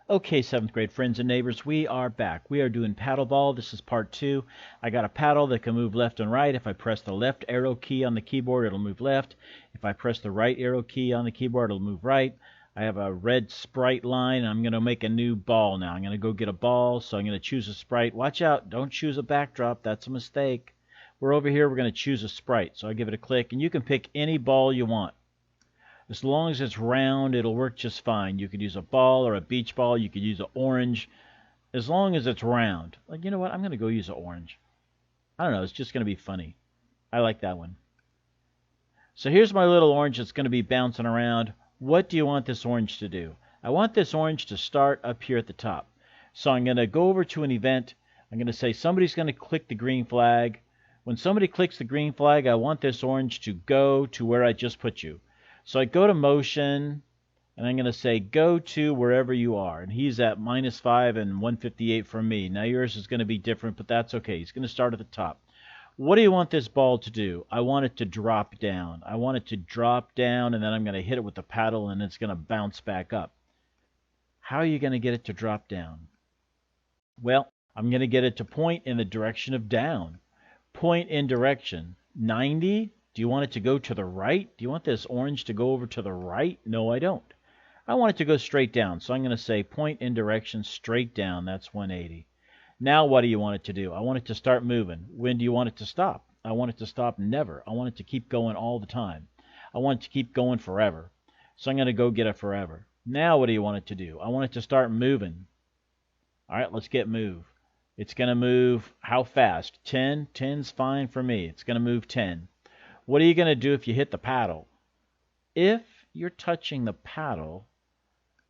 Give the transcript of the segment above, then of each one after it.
Okay, 7th grade friends and neighbors, we are back. We are doing paddle ball. This is part 2. I got a paddle that can move left and right. If I press the left arrow key on the keyboard, it'll move left. If I press the right arrow key on the keyboard, it'll move right. I have a red sprite line, and I'm going to make a new ball now. I'm going to go get a ball, so I'm going to choose a sprite. Watch out, don't choose a backdrop. That's a mistake. We're over here, we're going to choose a sprite. So I give it a click, and you can pick any ball you want. As long as it's round, it'll work just fine. You could use a ball or a beach ball. You could use an orange. As long as it's round. Like, you know what? I'm going to go use an orange. I don't know. It's just going to be funny. I like that one. So here's my little orange that's going to be bouncing around. What do you want this orange to do? I want this orange to start up here at the top. So I'm going to go over to an event. I'm going to say somebody's going to click the green flag. When somebody clicks the green flag, I want this orange to go to where I just put you. So I go to motion, and I'm going to say go to wherever you are. And he's at -5 and 158 from me. Now yours is going to be different, but that's okay. He's going to start at the top. What do you want this ball to do? I want it to drop down. I want it to drop down, and then I'm going to hit it with the paddle, and it's going to bounce back up. How are you going to get it to drop down? Well, I'm going to get it to point in the direction of down. Point in direction. 90? Do you want it to go to the right? Do you want this orange to go over to the right? No, I don't. I want it to go straight down. So I'm going to say point in direction straight down. That's 180. Now what do you want it to do? I want it to start moving. When do you want it to stop? I want it to stop never. I want it to keep going all the time. I want it to keep going forever. So I'm going to go get it forever. Now what do you want it to do? I want it to start moving. All right, let's get move. It's going to move how fast? 10? 10's fine for me. It's going to move 10. What are you going to do if you hit the paddle? If you're touching the paddle,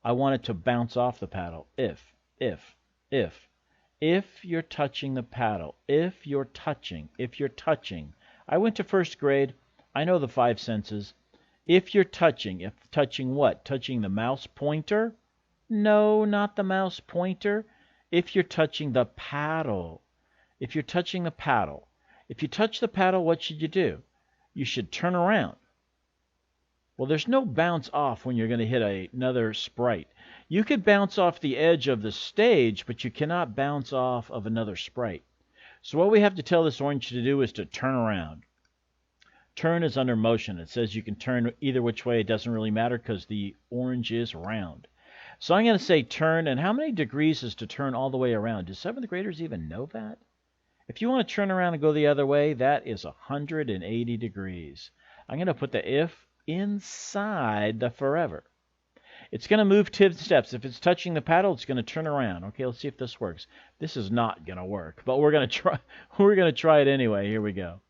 I want it to bounce off the paddle. If you're touching the paddle, if you're touching. I went to 1st grade. I know the 5 senses. If you're touching. If touching what? Touching the mouse pointer? No, not the mouse pointer. If you're touching the paddle. If you're touching the paddle. If you touch the paddle, what should you do? You should turn around. Well, there's no bounce off when you're going to hit another sprite. You could bounce off the edge of the stage, but you cannot bounce off of another sprite. So what we have to tell this orange to do is to turn around. Turn is under motion. It says you can turn either which way. It doesn't really matter because the orange is round. So I'm going to say turn, and how many degrees is to turn all the way around? Do 7th graders even know that? If you want to turn around and go the other way, that is 180 degrees. I'm going to put the if inside the forever. It's going to move 10 steps. If it's touching the paddle, it's going to turn around. Okay, let's see if this works. This is not going to work, but we're going to try. We're going to try it anyway. Here we go.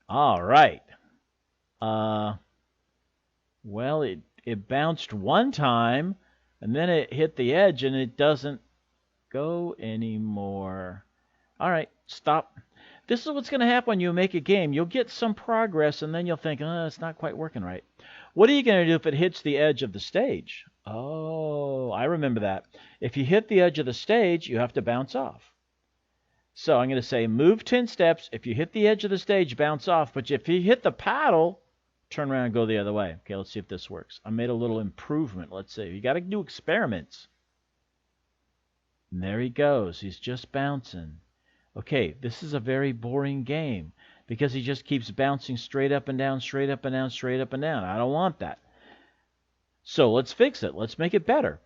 All right. Well, it bounced one time, and then it hit the edge, and it doesn't go anymore. All right, stop. This is what's going to happen when you make a game. You'll get some progress, and then you'll think, it's not quite working right. What are you going to do if it hits the edge of the stage? Oh, I remember that. If you hit the edge of the stage, you have to bounce off. So I'm going to say move 10 steps. If you hit the edge of the stage, bounce off. But if you hit the paddle, turn around and go the other way. Okay, let's see if this works. I made a little improvement. Let's see. You got to do experiments. And there he goes. He's just bouncing. Okay, this is a very boring game because he just keeps bouncing straight up and down, straight up and down, straight up and down. I don't want that. So let's fix it. Let's make it better.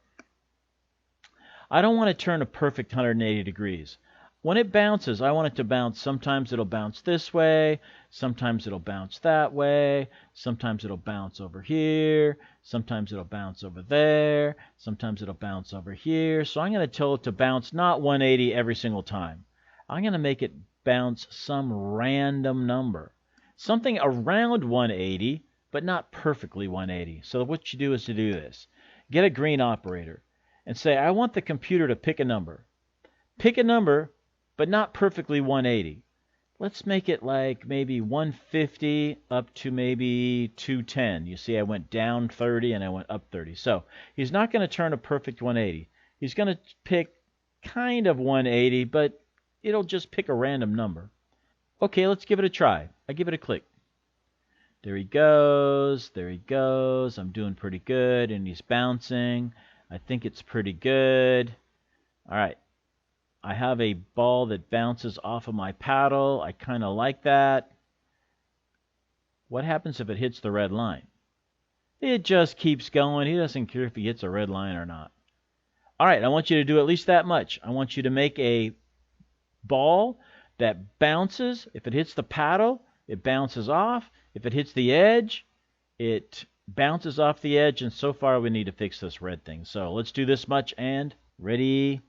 I don't want to turn a perfect 180 degrees. When it bounces, I want it to bounce. Sometimes it'll bounce this way. Sometimes it'll bounce that way. Sometimes it'll bounce over here. Sometimes it'll bounce over there. Sometimes it'll bounce over here. So I'm going to tell it to bounce not 180 every single time. I'm going to make it bounce some random number. Something around 180, but not perfectly 180. So what you do is to do this. Get a green operator and say, I want the computer to pick a number. Pick a number, but not perfectly 180. Let's make it like maybe 150 up to maybe 210. You see I went down 30 and I went up 30. So he's not going to turn a perfect 180. He's going to pick kind of 180, but it'll just pick a random number. Okay, let's give it a try. I give it a click. There he goes. There he goes. I'm doing pretty good, and he's bouncing. I think it's pretty good. All right. I have a ball that bounces off of my paddle. I kind of like that. What happens if it hits the red line? It just keeps going. He doesn't care if he hits a red line or not. All right, I want you to do at least that much. I want you to make a ball that bounces. If it hits the paddle, it bounces off. If it hits the edge, it bounces off the edge. And so far, we need to fix this red thing. So let's do this much, and ready,